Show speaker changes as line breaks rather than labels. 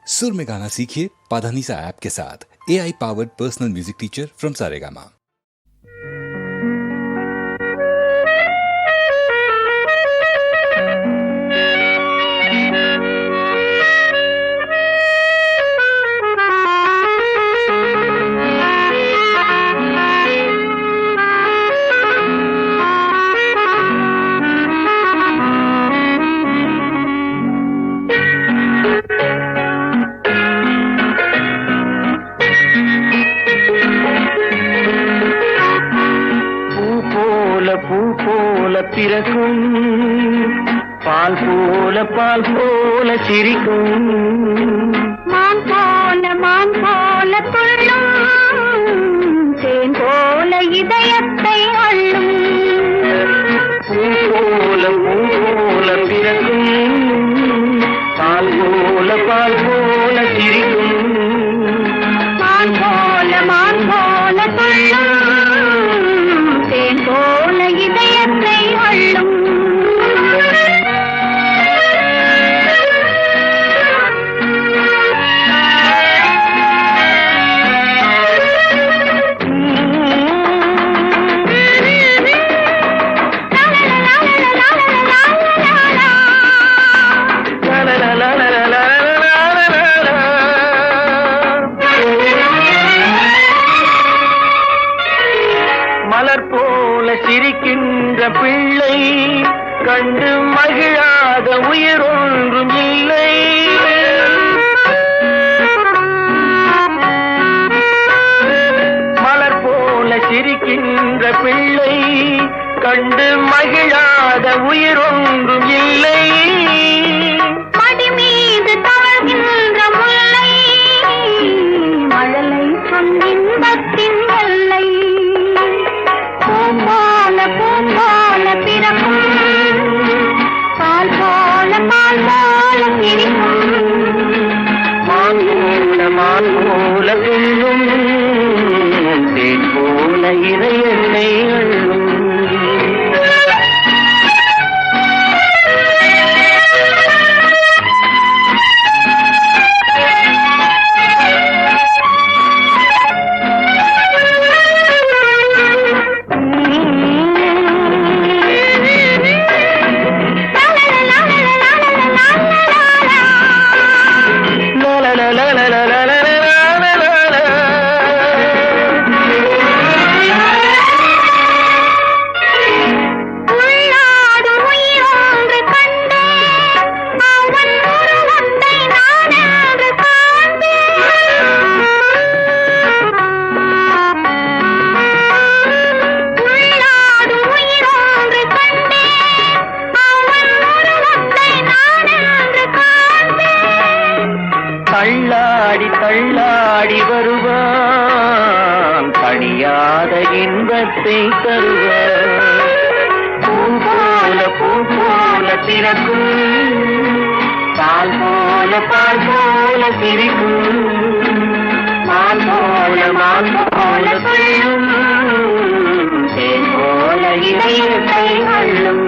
सुर में गाना सीखिए पाधानीसा ऐप के साथ। AI powered personal music teacher from Saregama.
பூ போல பிறக்கும், பால் போல சிரிக்கும்,
மான் போல துள்ளும், தேன் போல இதயத்தை அள்ளும்.
பூ போல பிறக்கும், பால் போல சிரிக்கும்,
மான் போல துள்ளும், தேன் போல இதயத்தை அள்ளும்.
மலர் போல சிரிக்கின்ற பிள்ளை கண்டு மகிழாத உயிர் ஒன்றும் இல்லை. மலர் போல சிரிக்கின்ற பிள்ளை கண்டு மகிழாத உயிர் ஒன்றும் இல்லை.
மடி மீது தவழ்கின்ற முல்லை, மழலை சொன்னின்பத்தின் எல்லை. பூ போல பிறக்கும், பால் போல சிரிக்கும்,
மான் போல துள்ளும், தேன் போல இதயத்தை அள்ளும். தள்ளாடி வருவான், தணியாத இன்பத்தை தருவான். பூ போல பிறக்கும், பால் போல சிரிக்கும், மான் போல துள்ளும், தேன் போல இதயத்தை அள்ளும்.